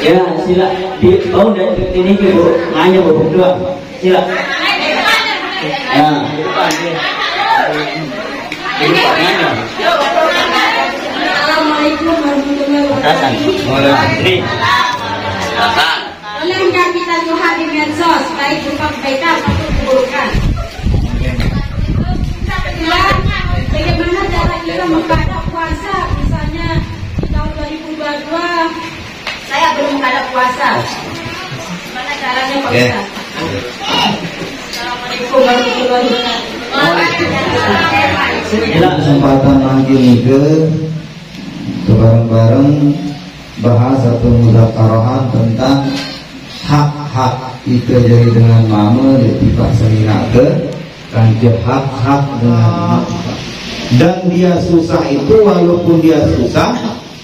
Ya, sila di dan ini Bu, hanya Bu berdua. Sila. Ya, di depan ya. Di depan. Assalamualaikum warahmatullahi wabarakatuh. Bolehkah kita curhat di medsos, baik berupa kebaikan maupun keburukan? Bagaimana cara kita menghadap puasa? Misalnya tahun 2022 saya belum menghadap puasa. Gimana caranya Pak Ustaz? Assalamualaikum warahmatullahi wabarakatuh. Kesempatan lagi nih bareng-bareng bahas atau muzakarahan tentang hak-hak itu jadi dengan mama tiba selina ke kan hak-hak dengan dan dia susah itu walaupun dia susah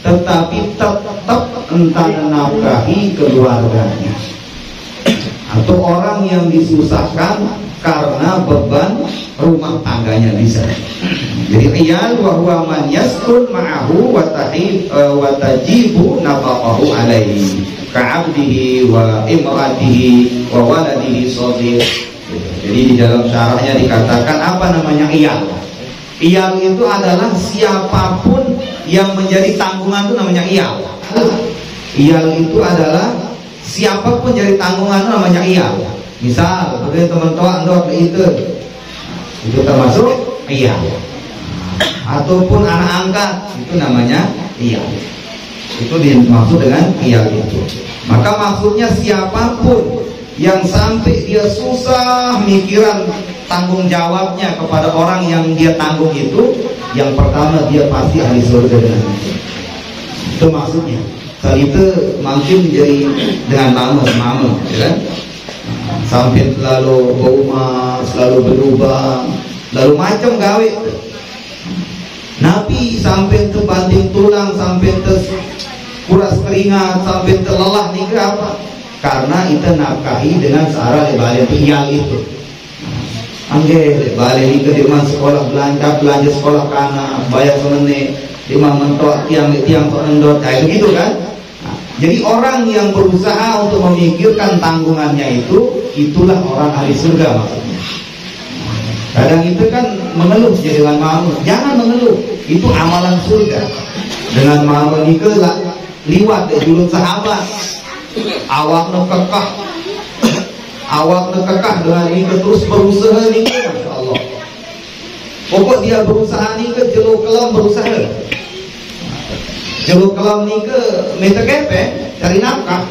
tetapi tetap entah nafkahi keluarganya atau orang yang disusahkan karena beban rumah tangganya bisa. Jadi iyal wa huwa man yaskun ma'ahu wa tajibu nafaqahu alaihi ka'abdihi wa imratihi wa waladihi shaghir. Jadi di dalam syarahnya dikatakan apa namanya iyal? Iyal itu adalah siapapun yang menjadi tanggungan itu namanya iyal. Iyal itu adalah siapapun jadi tanggungan itu namanya iyal. Misal, bagi teman-teman itu termasuk iyal. Ataupun anak angkat itu namanya iyal. Itu dimaksud dengan iyal itu. Maka maksudnya siapapun yang sampai dia susah mikiran tanggung jawabnya kepada orang yang dia tanggung itu, yang pertama dia pasti ahli surga dengan itu. Itu maksudnya. Hal itu mungkin menjadi dengan mama, ya kan? Sampai selalu berumah, selalu berubah, lalu macam gawe. Nabi sampai terbanting tulang, sampai kuras keringat, sampai terlelah nih apa? Karena itu nafkahi dengan searah balik iyal itu. Angge balik ini ke dimana sekolah belanja sekolah kana bayar semene dimana mentok tiang penendot kayak begitu kan? Jadi orang yang berusaha untuk memikirkan tanggungannya itu, itulah orang ahli surga maksudnya. Kadang itu kan mengeluh jadi dengan mau, jangan mengeluh, itu amalan surga. Dengan mau nikah liwat dulu sahabat, awak nekekah dengan nikah terus berusaha nikah, Masya Allah. Pokok dia berusaha nikah, jeluk kelam berusaha. Jeluk kelam nikah minta kepe cari nafkah.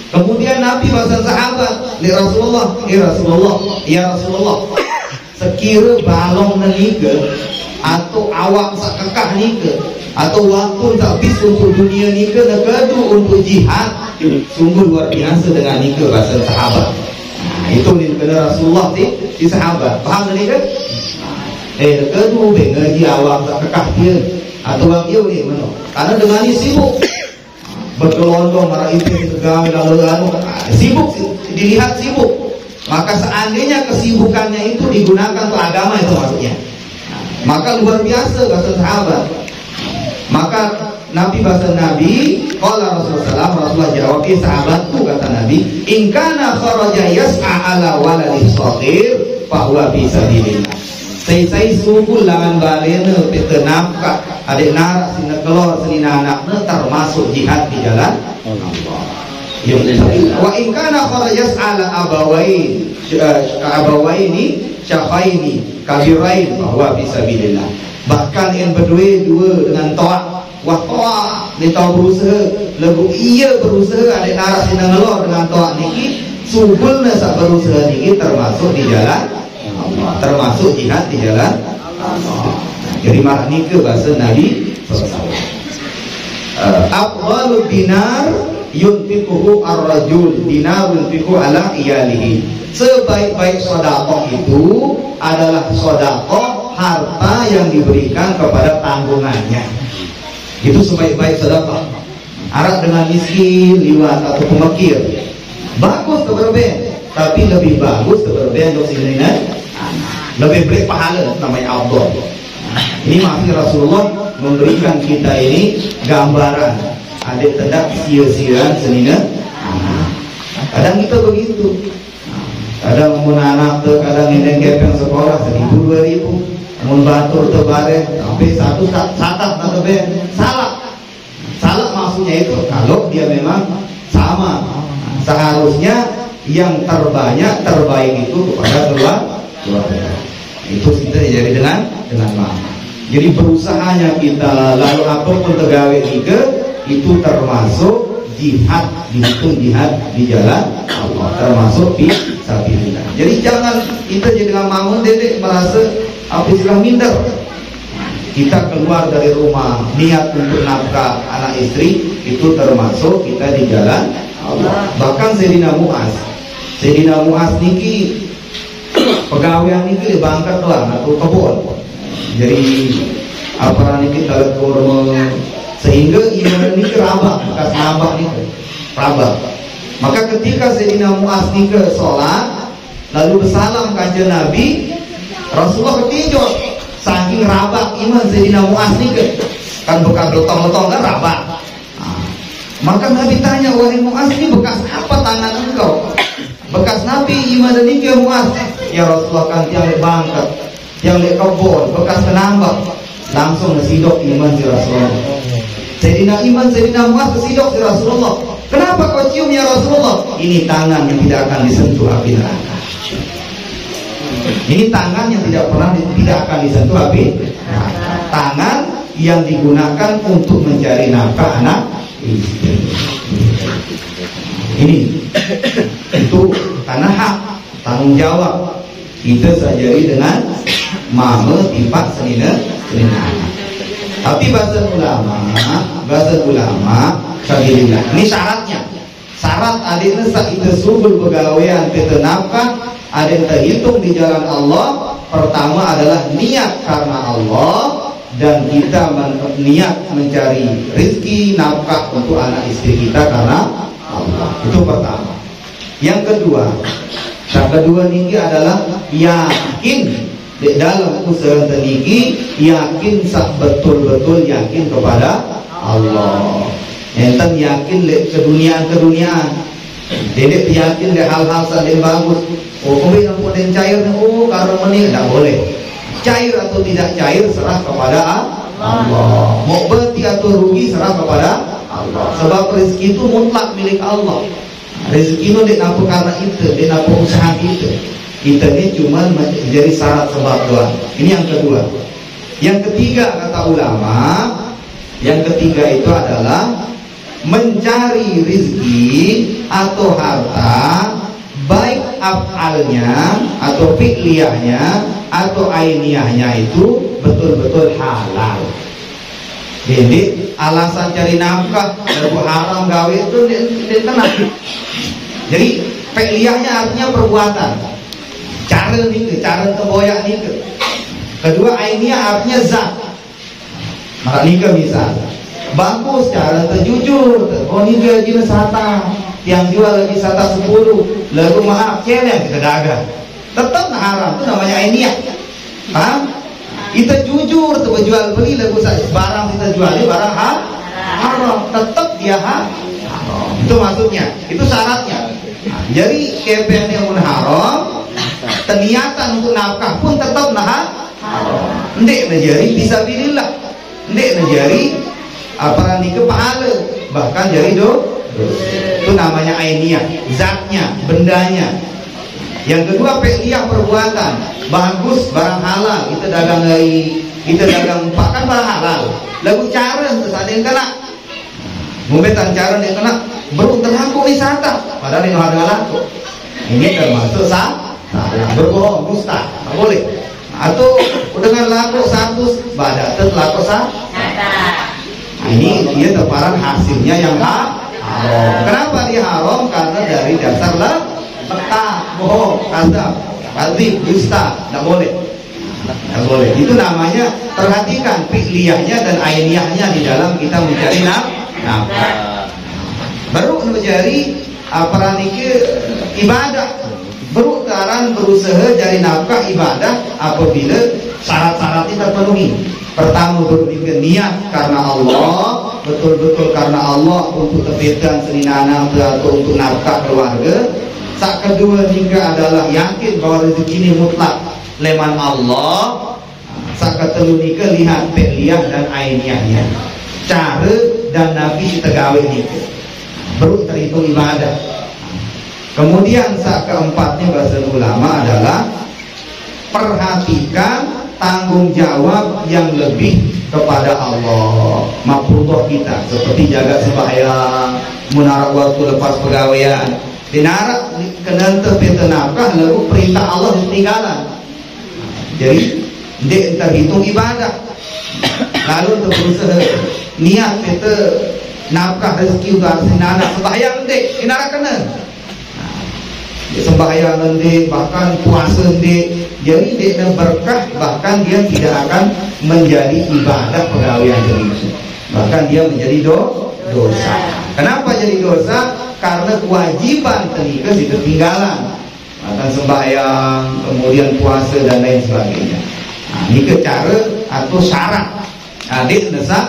Kemudian Nabi bahasa sahabat li Rasulullah, ya Rasulullah, sekira balong nikah atau awak sakekah nikah atau waktu tak habis untuk dunia nikah negadu untuk jihad, sungguh luar biasa dengan nikah bahasa sahabat. Nah, itu nikah Rasulullah di sahabat. Paham nikah? Negadu ngaji awak sakekah dia atau dia ni mana? Karena dengan ini sibuk bergelondong marah itu tegang lalu sibuk dilihat sibuk. Maka seandainya kesibukannya itu digunakan untuk agama itu maksudnya. Maka luar biasa bahasa sahabat. Maka Nabi bahasa Nabi, qala Rasulullah jawab sahabatku kata Nabi, in kana kharaja yas'a ala waladi shaghir fa huwa fi sabilillah. Saya sungguh langan balena peta nafkah adik narak sina kelor selina anaknya termasuk jihad di jalan Allah. Wa in kana kharajas ala abawaini syakhaini kabirain bahwa fisabilillah. Bahkan yang berdua dengan taat, wah taat dia tahu berusaha, lagu iya berusaha adik narak sina kelor dengan taat niki sungguhnya sak berusaha niki termasuk di jalan Allah, termasuk jihad di jalan Allah. Jadi marah nikah bahasa Nabi SAW. Afdalud dinar yunfiquhu ar-rajul dinar yunfiqu ala iyalihi. Sebaik-baik sedekah itu adalah sedekah harta yang diberikan kepada tanggungannya. Itu sebaik-baik sedekah. Arab dengan miskin, liwat atau pemikir. Bagus keberben, tapi lebih bagus keberben untuk sinina. Lebih baik pahala namanya Abdul. Ini masih Rasulullah memberikan kita ini gambaran adik tidak sia-siaan senina. Kadang kita begitu. Kadang mau anak tu, kadang ini kepeng sekolah 1.000-2.000, mau batur terbalik, tapi satu satat atau salah. Salah maksudnya itu kalau dia memang sama. Seharusnya yang terbaik itu kepada keluarga. Itu kita jadi dengan mama. Jadi berusahanya kita lalu apapun tegawe kita itu termasuk jihad, dihitung jihad di jalan Allah, termasuk fi sabilillah. Jadi jangan kita jadi dengan mama dedek merasa apa istilah minder. Kita keluar dari rumah niat untuk nafkah anak istri itu termasuk kita di jalan Allah. Bahkan Sayyidina Mu'az niki pegawai niki bangkat lah atau kebun. Jadi apa niki teletur sehingga iman niki rabak, bekas nabak niki rabak. Maka ketika Sayyidina Mu'az niki sholat lalu bersalam kanjeng Nabi, Rasulullah ketinjau saking rabak iman Sayyidina Mu'az niki kan bekas letong-letong kan rabak. Maka Nabi tanya, wahai Mu'az, ini bekas apa tangan engkau? Bekas Nabi iman dan niki Mu'az. Ya Rasulullah kan tiang lek bangkat, tiang lek kebun, bekas penambak. Langsung ngesidok iman si Rasulullah. Sayyidina Mu'az kesidok si Rasulullah. Kenapa kau cium ya Rasulullah? Ini tangan yang tidak akan disentuh api neraka. Ini tangan yang tidak akan disentuh api neraka. Tangan yang digunakan untuk mencari nafkah anak istri. Ini itu karena hak tanggung jawab kita sajari dengan mama tipak senina anak. Tapi bahasa ulama sabilillah. Ini syaratnya. Syarat adiknya itu subul pegawaian kita nafkah ada yang terhitung di jalan Allah. Pertama adalah niat karena Allah dan kita niat mencari rezeki nafkah untuk anak istri kita karena Allah. Itu pertama. Yang kedua ini adalah yakin di dalam usaha teniki, yakin betul-betul yakin kepada Allah. Enten yakin ke keduniaan. Dedek yakin le hal-hal saling bagus. Oh, kemudian pun cair, karena ini tidak boleh. Cair atau tidak cair serah kepada Allah. Mau berarti atau rugi serah kepada Allah. Sebab rezeki itu mutlak milik Allah. Rezeki itu tidak apa karena itu, tidak apa usaha kita. Kita ini cuma menjadi syarat sebab doa. Ini yang kedua. Yang ketiga kata ulama, yang ketiga itu adalah mencari rezeki atau harta, baik af'alnya atau fi'liyahnya atau ainiyahnya itu betul-betul halal. Jadi alasan cari nafkah lalu haram gawe itu tenang. Jadi fi'liyahnya artinya perbuatan. Cara temboyak nih. Kedua ainiyah artinya zat. Maka nikah misalnya bagus cara terjujur. Oh ini gaji sata, yang jual lagi sata 10, lalu maaf celeng kita dagang, tetap haram. Itu namanya ainiyah. Paham? Kita jujur tuh jual beli lagu barang kita jual barang haram, tetap dia haram. Itu maksudnya, itu syaratnya. Jadi kepeng yang haram, niatan untuk nafkah pun tetap haram. Ndek najari bisa bilillah, ndek najari apa nih pahala, bahkan jadi itu namanya ainiyah, zatnya, bendanya. Yang kedua fi'liyah, perbuatan. Bagus, barang halal, kita dagang bahkan barang halal. Lagu cara ada yang kena membetan cara yang kena belum terlaku wisata padahal ini harga laku. Ini termasuk salah, berbohong, dusta, tak boleh. Atau dengan laku 100 badak laku salah. Nah, ini dia terparan hasilnya yang haram. Kenapa dia haram? Karena dari dasar letak, bohong, kadzab, kadzib, dusta, tidak boleh. Tidak boleh. Itu namanya perhatikan fi'liyahnya dan ainiyahnya di dalam kita mencari nafkah. Baru mencari ibadah. Baru sekarang berusaha cari nafkah ibadah apabila syarat-syaratnya terpenuhi. Pertama berniat karena Allah, betul-betul karena Allah untuk tepikan selinana atau untuk nafkah keluarga. Sak kedua juga adalah yakin bahwa rezeki ini mutlak leman Allah. Sak ketelu nika lihat peliyah dan ainiyahnya, cara dan Nabi tegawe nika baru terhitung ibadah. Kemudian sak keempatnya bahasa ulama adalah perhatikan tanggung jawab yang lebih kepada Allah, mafruḍah kita seperti jaga sembahyang, munarak waktu lepas pegawaian, dinarak kena terpeta nafkah lalu perintah Allah ditinggalan. Jadi dia terhitung ibadah. Lalu untuk berusaha niat kita nafkah rezeki untuk anak sembahyang dek dinarak kena. Sembahyang nanti bahkan puasa nanti, jadi dia berkah, bahkan dia tidak akan menjadi ibadah pegawaian itu, bahkan dia menjadi dosa. Kenapa jadi dosa? Karena kewajiban terlihat di ketinggalan, bahkan sembahyang, kemudian puasa dan lain sebagainya. Ini cara atau syarat. Adik desak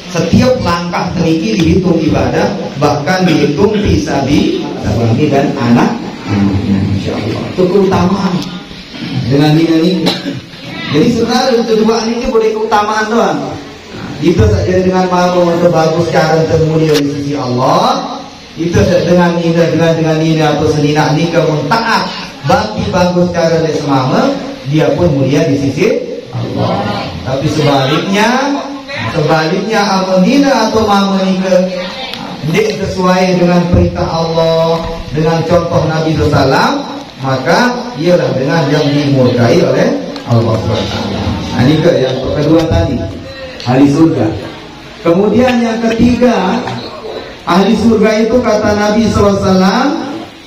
setiap langkah teriki dihitung ibadah, bahkan dihitung fisabi suami dan anak. Insya Allah itu keutamaan dengan ini. Jadi sebenarnya kedua ini boleh keutamaan doang. Kita saja dengan mau bagus cara termulia di sisi Allah. Kita dengan ini atau senina ini kamu taat bagi bagus cara dari semama, dia pun mulia di sisi Allah. Tapi sebaliknya amanina atau mama nikah tidak sesuai dengan perintah Allah, dengan contoh Nabi SAW, maka ialah dengan yang dimurkai oleh Allah SWT. Nah, ini yang kedua tadi, ahli surga. Kemudian yang ketiga, ahli surga itu kata Nabi SAW,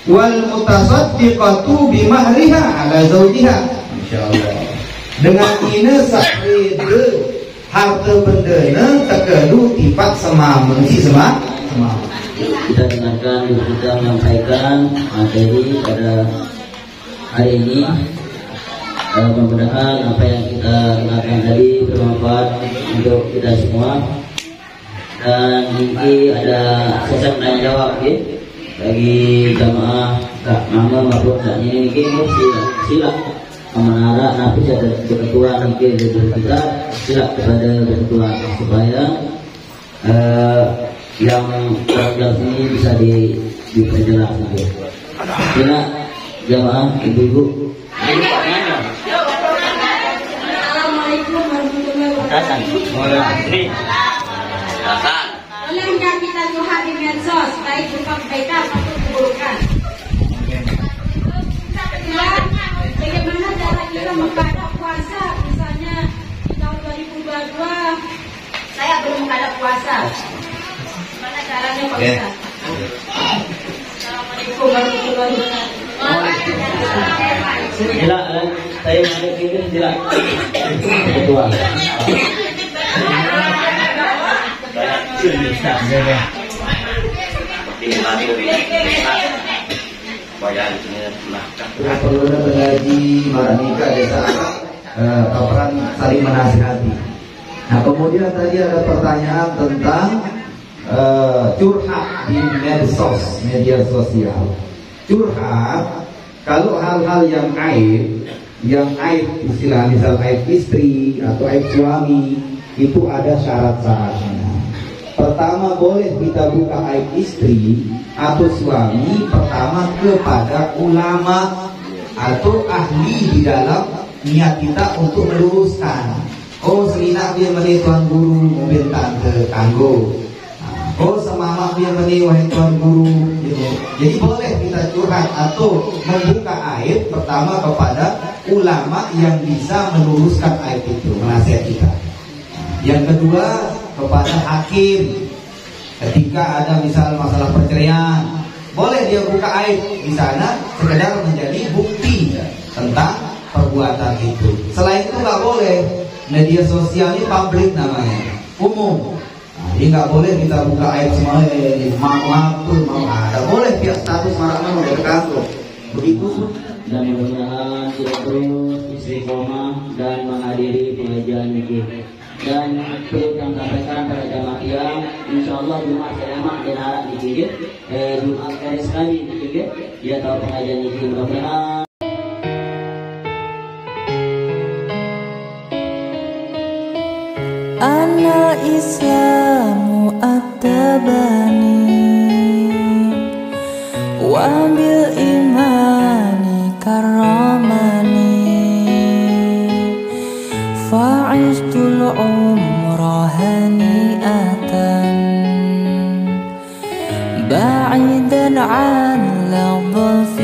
wal mutasaddiqatu bimahriha ala zawjiha. Insyaallah. Dengan ini sakit harta benda terkelu tipat semama. Kita dengarkan ibu kita menyampaikan materi pada hari ini. Mudah-mudahan apa yang kita dengarkan tadi bermanfaat untuk kita semua. Dan ini ada sesi tanya jawab ya, bagi jamaah Kak Mama maupun Kak ini sila menara nabi ada ketua nanti kita sila kepada ketua supaya yang terjelas ini bisa diperjelas nanti. Sila jamaah ibu-ibu. Assalamualaikum warahmatullahi wabarakatuh. Boleh nggak kita lihat di medsos baik berupa kebaikan atau keburukan? Bagaimana cara kita menghadap puasa? Misalnya tahun 2022 saya belum menghadap puasa. Mana caranya Pak Ustaz? Assalamualaikum warahmatullahi wabarakatuh. Sila, saya mau kirim sila. Ketua. Perlu mengaji Maranika desa kapan saling menasihati. Nah kemudian tadi ada pertanyaan tentang curhat di media sosial. Curhat kalau hal-hal yang aib istilah misal aib istri atau aib suami itu ada syarat-syaratnya. Pertama boleh kita buka aib istri atau suami pertama kepada ulama atau ahli di dalam niat kita untuk meluruskan. Oh selina dia meni tuan guru mobil tante kanggo. Oh semama dia meni wahai tuan guru gitu. Jadi boleh kita curhat atau membuka aib pertama kepada ulama yang bisa meluruskan aib itu, menasihat kita. Yang kedua kepada hakim ketika ada misal masalah perceraian, boleh dia buka aib di sana sekedar menjadi bukti tentang perbuatan itu. Selain itu nggak boleh. Media sosial ini publik namanya, umum. Jadi nggak boleh kita buka aib semua. Nggak boleh pihak status marah-marah udah terganggu. Begitu. Dan mudah-mudahan kita terus istiqomah dan menghadiri pengajian ini. Dan perlu yang sampaikan pada jamaah yang insyaallah Jumat selamat dan harap dikit Jumat karis kami dikit dia tahu pengajian ini mudah-mudahan. Ana Islamu at-tabani wa bil imani karamani fa'istul umra hani'atan ba'idan 'an laghdh